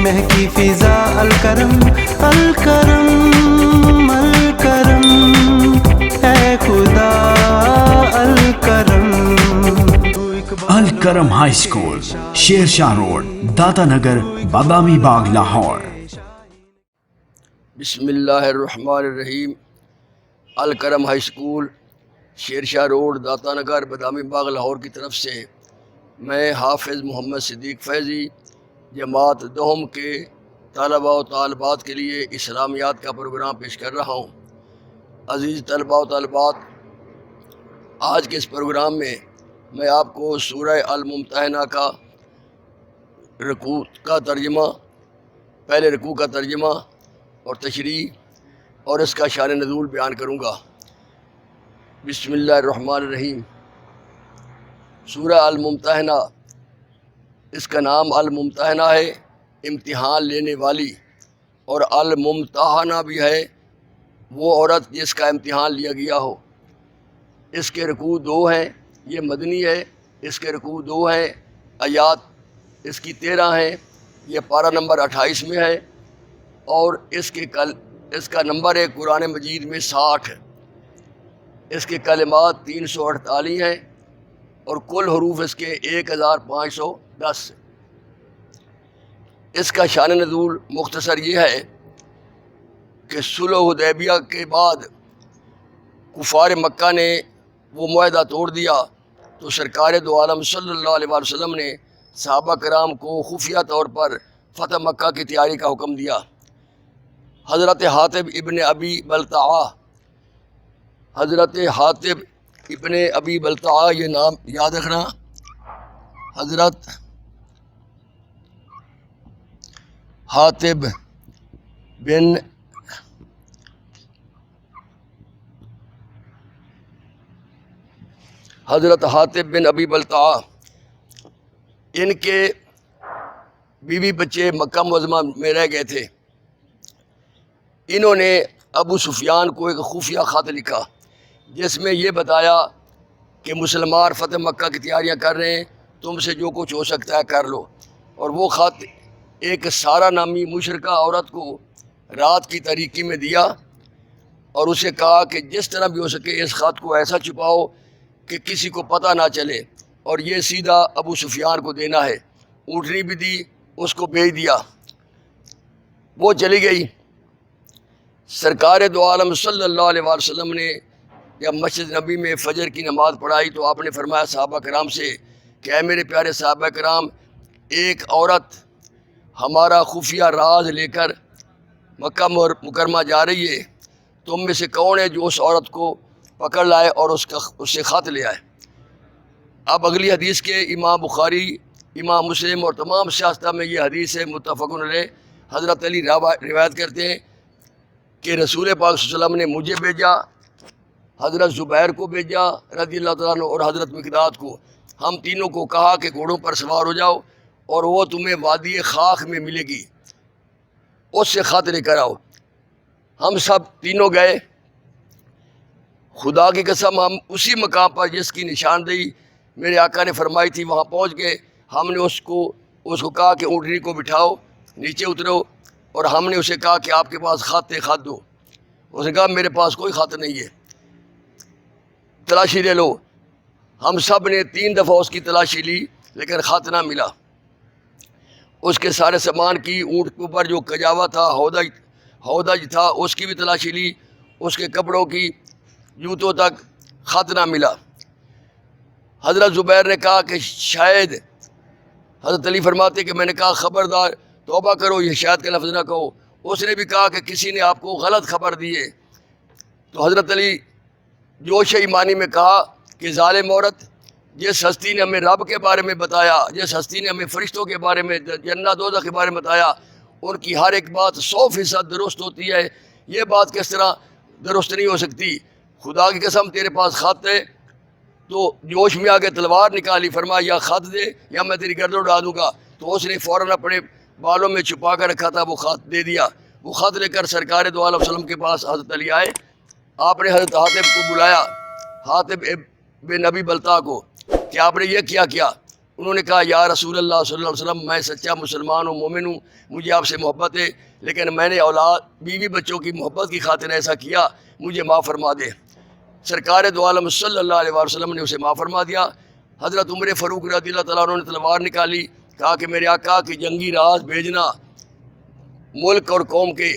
مہکی فضا الکرم الکرم الکرم اے خدا Al-Karam Al-Karam high school, Sher Shah road, داتا نگر، بادامی باغ، لاہور۔ بسم اللہ الرحمن الرحیم۔ Al-Karam high school, Sher Shah road, داتا نگر، بادامی باغ، لاہور کی طرف سے میں حافظ محمد صدیق فیضی جماعت دوم کے طلباء و طالبات کے لیے اسلامیات کا پروگرام پیش کر رہا ہوں۔ عزیز طلباء و طالبات، آج کے اس پروگرام میں میں آپ کو سورہ الممتحنہ کا رکوع کا ترجمہ، پہلے رکوع کا ترجمہ اور تشریح اور اس کا شان نزول بیان کروں گا۔ بسم اللہ الرحمن الرحیم۔ سورہ الممتحنہ، اس کا نام الممتحنہ ہے، امتحان لینے والی، اور الممتحنہ بھی ہے وہ عورت جس کا امتحان لیا گیا ہو۔ اس کے رکوع 2 ہیں، یہ مدنی ہے، اس کے رکوع 2 ہیں، آیات اس کی 13 ہیں، یہ پارہ نمبر 28 میں ہے، اور اس کا نمبر ہے قرآن مجید میں 60۔ اس کے کلمات 348 ہیں اور کل حروف اس کے 1510۔ اس کا شان نزول مختصر یہ ہے کہ صلح حدیبیہ کے بعد کفار مکہ نے وہ معاہدہ توڑ دیا، تو سرکار دو عالم صلی اللہ علیہ وسلم نے صحابہ کرام کو خفیہ طور پر فتح مکہ کی تیاری کا حکم دیا۔ حضرت حاطب ابن ابی بلتعہ، حضرت حاطب ابن ابی بلتعہ، یہ نام یاد رکھنا، حضرت حاطب بن ابی بلتعہ، ان کے بیوی بچے مکہ معظمہ میں رہ گئے تھے۔ انہوں نے ابو سفیان کو ایک خفیہ خط لکھا جس میں یہ بتایا کہ مسلمان فتح مکہ کی تیاریاں کر رہے ہیں، تم سے جو کچھ ہو سکتا ہے کر لو۔ اور وہ خط ایک سارہ نامی مشرکہ عورت کو رات کی تاریکی میں دیا اور اسے کہا کہ جس طرح بھی ہو سکے اس خط کو ایسا چھپاؤ کہ کسی کو پتہ نہ چلے، اور یہ سیدھا ابو سفیان کو دینا ہے۔ اونٹنی بھی دی، اس کو بھیج دیا، وہ چلی گئی۔ سرکار دو عالم صلی اللہ علیہ وسلم نے جب مسجد نبی میں فجر کی نماز پڑھائی تو آپ نے فرمایا صحابہ کرام سے کہ اے میرے پیارے صحابہ کرام، ایک عورت ہمارا خفیہ راز لے کر مکہ مکرمہ جا رہی ہے، تم میں سے کون ہے جو اس عورت کو پکڑ لائے اور اس سے خط لے آئے۔ اب اگلی حدیث کے امام بخاری، امام مسلم اور تمام سیاستہ میں یہ حدیث ہے متفق علیہ۔ حضرت علی روایت کرتے ہیں کہ رسول پاک صلی اللہ علیہ وسلم نے مجھے بھیجا، حضرت زبیر کو بھیجا رضی اللہ تعالیٰ عنہ، اور حضرت مقداد کو۔ ہم تینوں کو کہا کہ گھوڑوں پر سوار ہو جاؤ اور وہ تمہیں وادی خاک میں ملے گی، اس سے خط لے کر آؤ۔ ہم سب تینوں گئے، خدا کی قسم ہم اسی مقام پر جس کی نشاندہی میرے آقا نے فرمائی تھی وہاں پہنچ گئے۔ ہم نے اس کو کہا کہ اونٹنی کو بٹھاؤ، نیچے اترو، اور ہم نے اسے کہا کہ آپ کے پاس خط ہے، خط دو۔ اس نے کہا میرے پاس کوئی خط نہیں ہے، تلاشی لے لو۔ ہم سب نے 3 دفعہ اس کی تلاشی لی لیکن خط نہ ملا۔ اس کے سارے سامان کی، اونٹ کے اوپر جو کجاوا تھا، ہودج تھا، اس کی بھی تلاشی لی، اس کے کپڑوں کی، جوتوں تک خط نہ ملا۔ حضرت زبیر نے کہا کہ شاید، حضرت علی فرماتے کہ میں نے کہا خبردار توبہ کرو، یہ شاید کا لفظ نہ کہو۔ اس نے بھی کہا کہ کسی نے آپ کو غلط خبر دی ہے۔ تو حضرت علی جوش ایمانی میں کہا کہ ظالم عورت، جس ہستی نے ہمیں رب کے بارے میں بتایا، جس ہستی نے ہمیں فرشتوں کے بارے میں، جنت دوزخ کے بارے میں بتایا، ان کی ہر ایک بات 100% درست ہوتی ہے، یہ بات کس طرح درست نہیں ہو سکتی؟ خدا کی قسم تیرے پاس خط ہے۔ تو جوش میں آگے تلوار نکالی، فرمایا یا خط دے یا میں تیری گردن اڑا دوں گا۔ تو اس نے فوراً اپنے بالوں میں چھپا کر رکھا تھا وہ خط دے دیا۔ وہ خط لے کر سرکار دو عالم وسلم کے پاس حضرت علی آئے۔ آپ نے حضرت حاطب کو بلایا، حاطب بن ابی بلتعہ کو، کہ آپ نے یہ کیا؟ انہوں نے کہا یا رسول اللہ صلی اللہ علیہ وسلم میں سچا مسلمان ہوں، مومن ہوں، مجھے آپ سے محبت ہے، لیکن میں نے اولاد بیوی بچوں کی محبت کی خاطر ایسا کیا، مجھے معاف فرما دے۔ سرکار دو عالم صلی اللہ علیہ وسلم نے اسے معاف فرما دیا۔ حضرت عمر فاروق رضی اللہ تعالیٰ عنہ نے تلوار نکالی، کہا کہ میرے آقا کی جنگی راز بھیجنا ملک اور قوم کے،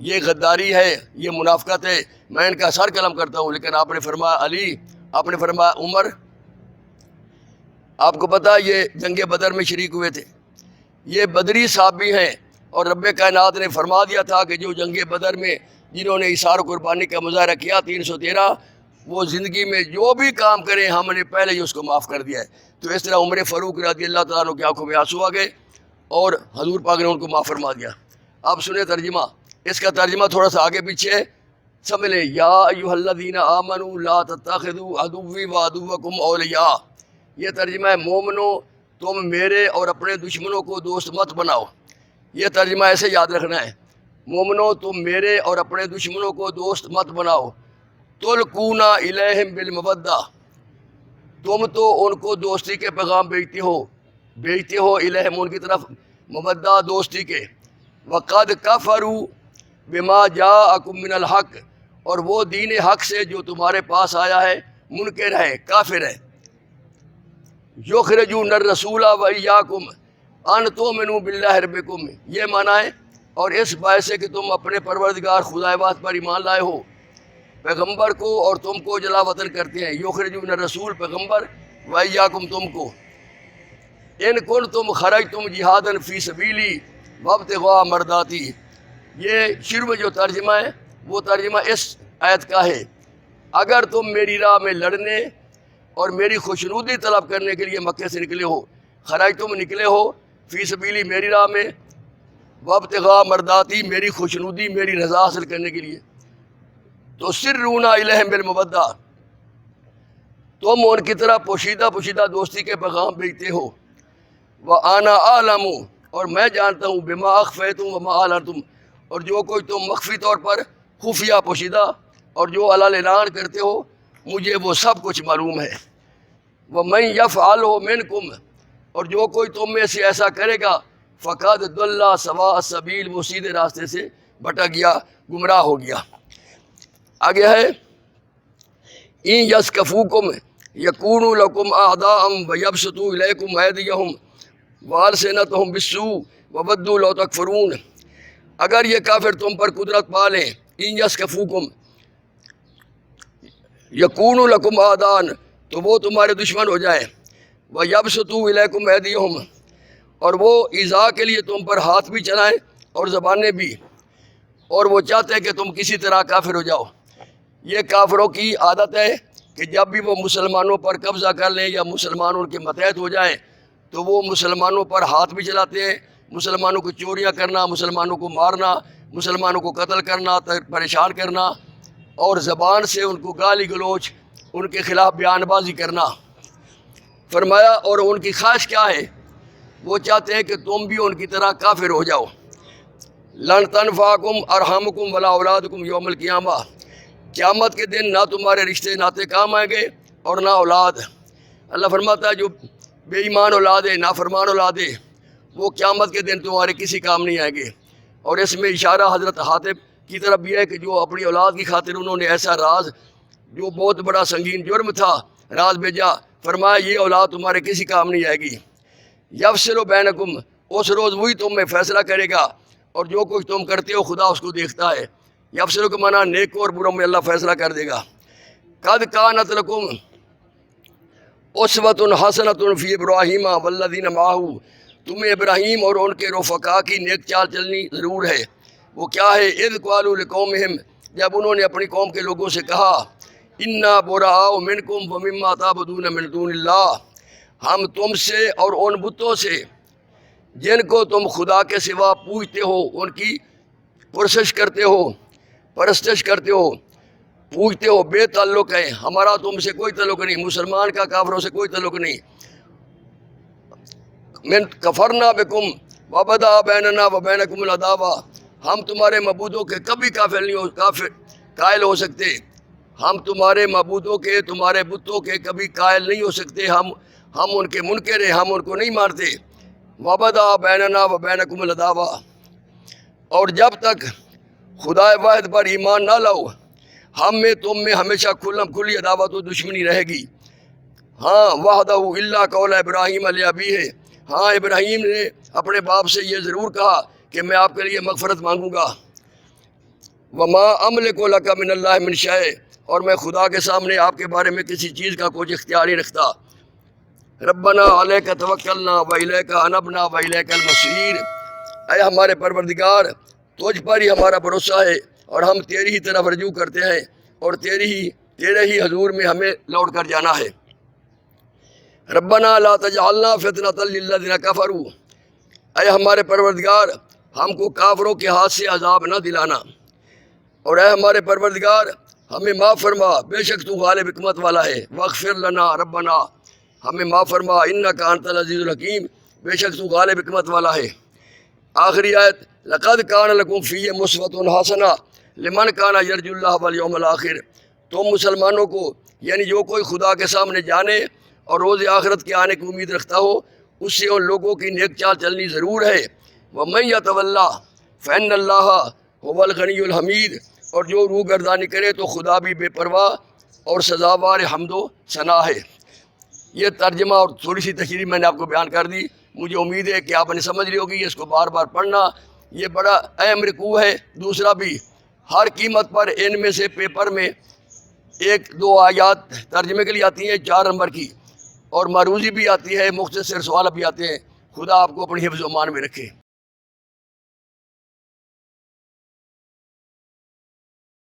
یہ غداری ہے، یہ منافقت ہے، میں ان کا سر قلم کرتا ہوں۔ لیکن آپ نے فرمایا علی، آپ نے فرمایا عمر، آپ کو پتہ یہ جنگ بدر میں شریک ہوئے تھے، یہ بدری صحابی ہیں، اور رب کائنات نے فرما دیا تھا کہ جو جنگ بدر میں جنہوں نے اثار و قربانی کا مظاہرہ کیا 313، وہ زندگی میں جو بھی کام کریں ہم نے پہلے ہی اس کو معاف کر دیا ہے۔ تو اس طرح عمر فاروق رضی اللہ تعالیٰ عنہ کی آنکھوں میں آنسو آ گئے اور حضور پاک نے ان کو معاف فرما دیا۔ آپ سنیں ترجمہ، اس کا ترجمہ تھوڑا سا آگے پیچھے ہے، سمجھ لیں۔ یا ایھا الذین آمنوا لا تتخذوا عدوی وعدوکم اولیاء، یہ ترجمہ ہے مومنو تم میرے اور اپنے دشمنوں کو دوست مت بناؤ۔ یہ ترجمہ ایسے یاد رکھنا ہے، مومنو تم میرے اور اپنے دشمنوں کو دوست مت بناؤ، تلقون الیہم بالمودہ، تم تو ان کو دوستی کے پیغام بھیجتے ہو الیہم ان کی طرف، مودہ دوستی کے۔ وقد کفروا بما جاءکم من الحق، اور وہ دین حق سے جو تمہارے پاس آیا ہے منکر ہے، کافر ہے۔ یخرجون الرسول وایاکم ان تؤمنوا باللہ ربکم، یہ معنی ہے اور اس باعث سے کہ تم اپنے پروردگار خدا بات پر ایمان لائے ہو، پیغمبر کو اور تم کو جلا وطن کرتے ہیں۔ یخرجون الرسول پیغمبر، وایاکم تم کو۔ ان کنتم خرجتم جہادا فی سبیلی وابتغاء مرضاتی، یہ شروع میں جو ترجمہ ہے وہ ترجمہ اس آیت کا ہے، اگر تم میری راہ میں لڑنے اور میری خوشنودی طلب کرنے کے لیے مکے سے نکلے ہو، خرج تم نکلے ہو فی سبیلی میری راہ میں، وابتغاء مرضاتی میری خوشنودی میری رضا حاصل کرنے کے لیے، تو سرون الیہم بالمودہ، تم ان کی طرح پوشیدہ دوستی کے پیغام بھیجتے ہو۔ وَأَنَا أَعْلَمُ، اور میں جانتا ہوں، بما اخفیتم وما اعلنتم، اور جو کوئی تم مخفی طور پر خفیہ پوشیدہ اور جو اعلان کرتے ہو، مجھے وہ سب کچھ معلوم ہے۔ وَمَن يَفْعَلْهُ مِنْكُمْ، اور جو کوئی تم میں سے ایسا کرے گا، فَقَدْ ضَلَّ سَوَاءَ السَّبِيلِ، وہ سیدھے راستے سے بھٹک گیا، گمراہ ہو گیا۔ آگے ہے اِن یثقفوکم یکونوا لکم اعداء ویبسطوا الیکم ایدیہم وَأَلْسِنَتَهُم بِالسُّوءِ وَوَدُّوا لَوْ تَکْفُرُونَ، اگر یہ کافر تم پر قدرت پا لیں، اِن یثقفوکم یکونوا لکم اعداء، تو وہ تمہارے دشمن ہو جائیں، وَیَبْسُطُوا إِلَیکُمْ أَیْدِیَہُم، اور وہ ایذا کے لیے تم پر ہاتھ بھی چلائیں اور زبانیں بھی، اور وہ چاہتے ہیں کہ تم کسی طرح کافر ہو جاؤ۔ یہ کافروں کی عادت ہے کہ جب بھی وہ مسلمانوں پر قبضہ کر لیں یا مسلمان ان کے ماتحت ہو جائیں تو وہ مسلمانوں پر ہاتھ بھی چلاتے ہیں، مسلمانوں کو چوریاں کرنا، مسلمانوں کو مارنا، مسلمانوں کو قتل کرنا، پریشان کرنا، اور زبان سے ان کو گالی گلوچ، ان کے خلاف بیان بازی کرنا۔ فرمایا اور ان کی خواہش کیا ہے، وہ چاہتے ہیں کہ تم بھی ان کی طرح کافر ہو جاؤ۔ لن تنفعکم ارحامکم ولا اولادکم یوم القیامہ، قیامت کے دن نہ تمہارے رشتے ناتے کام آئیں گے اور نہ اولاد۔ اللہ فرماتا ہے جو بے ایمان اولادیں، نافرمان اولادیں، وہ قیامت کے دن تمہارے کسی کام نہیں آئیں گے۔ اور اس میں اشارہ حضرت حاتب کی طرف بھی ہے کہ جو اپنی اولاد کی خاطر انہوں نے ایسا راز، جو بہت بڑا سنگین جرم تھا، راز بھیجا، فرمایا یہ اولاد تمہارے کسی کام نہیں آئے گی۔ یفصل بینکم، اس روز وہی تم میں فیصلہ کرے گا، اور جو کچھ تم کرتے ہو خدا اس کو دیکھتا ہے۔ یفصل کا معنی نیک اور بروں میں اللہ فیصلہ کر دے گا۔ قد کانت لکم اسوۃ حسنۃ فی ابراہیم والذین معہ، تمہیں ابراہیم اور ان کے رفقا کی نیک چال چلنی ضرور ہے۔ وہ کیا ہے، اذ قالوا لقومہم، جب انہوں نے اپنی قوم کے لوگوں سے کہا، انا براء منکم ومما تعبدون من دون اللہ، ہم تم سے اور ان بتوں سے جن کو تم خدا کے سوا پوجتے ہو، ان کی پرستش کرتے ہو، پوجتے ہو، بے تعلق ہے، ہمارا تم سے کوئی تعلق نہیں، مسلمان کا کافروں سے کوئی تعلق نہیں۔ من کفرنا بکم وبدا بیننا وبینکم العداوہ، ہم تمہارے معبودوں کے کبھی کافر قائل ہو سکتے، ہم تمہارے معبودوں کے تمہارے بتوں کے کبھی قائل نہیں ہو سکتے، ہم ان کے منکر ہیں، ہم ان کو نہیں مارتے۔ وبدا بیننا و بینکم العداوہ، اور جب تک خدا واحد پر ایمان نہ لاؤ ہم میں تم میں ہمیشہ کھلی عداوت و دشمنی رہے گی۔ ہاں وحدہ الا قول ابراہیم علیہ ابیہ، ہاں ابراہیم نے اپنے باپ سے یہ ضرور کہا کہ میں آپ کے لیے مغفرت مانگوں گا۔ وما املک لک من اللہ من شیء، اور میں خدا کے سامنے آپ کے بارے میں کسی چیز کا کوئی اختیار نہیں رکھتا۔ ربنا علیک توکلنا و الیک انبنا و الیک المصیر، اے ہمارے پروردگار تجھ پر ہی ہمارا بھروسہ ہے اور ہم تیری ہی طرف رجوع کرتے ہیں اور تیرے ہی حضور میں ہمیں لوٹ کر جانا ہے۔ ربنا لا تجعلنا فتنۃ للذین کفروا، اے ہمارے پروردگار ہم کو کافروں کے ہاتھ سے عذاب نہ دلانا، اور اے ہمارے پروردگار ہمیں معاف فرما، بے شک تو غالب حکمت والا ہے۔ واغفر لنا ربنا، ہمیں معاف فرما، انک انت العزیز الحکیم، بے شک تو غالب حکمت والا ہے۔ آخری آیت، لقد کان لکم فیہم اسوۃ حسنہ لمن کان یرجو اللہ والیوم الآخر، تم مسلمانوں کو یعنی جو کوئی خدا کے سامنے جانے اور روز آخرت کے آنے کی امید رکھتا ہو اس سے ان لوگوں کی نیک چال چلنی ضرور ہے۔ ومن یتولی فإن اللہ هو الغنی الحمید، اور جو روح گردانی کرے تو خدا بھی بے پرواہ اور سزاوار حمد و ثنا ہے۔ یہ ترجمہ اور تھوڑی سی تشریح میں نے آپ کو بیان کر دی، مجھے امید ہے کہ آپ نے سمجھ لی ہوگی۔ اس کو بار بار پڑھنا یہ بڑا اہم رکوع ہے۔ دوسرا بھی ہر قیمت پر ان میں سے پیپر میں 1-2 آیات ترجمے کے لیے آتی ہیں 4 نمبر کی، اور معروضی بھی آتی ہے، مختصر سوال بھی آتے ہیں۔ خدا آپ کو اپنی حفظ و امان میں رکھے۔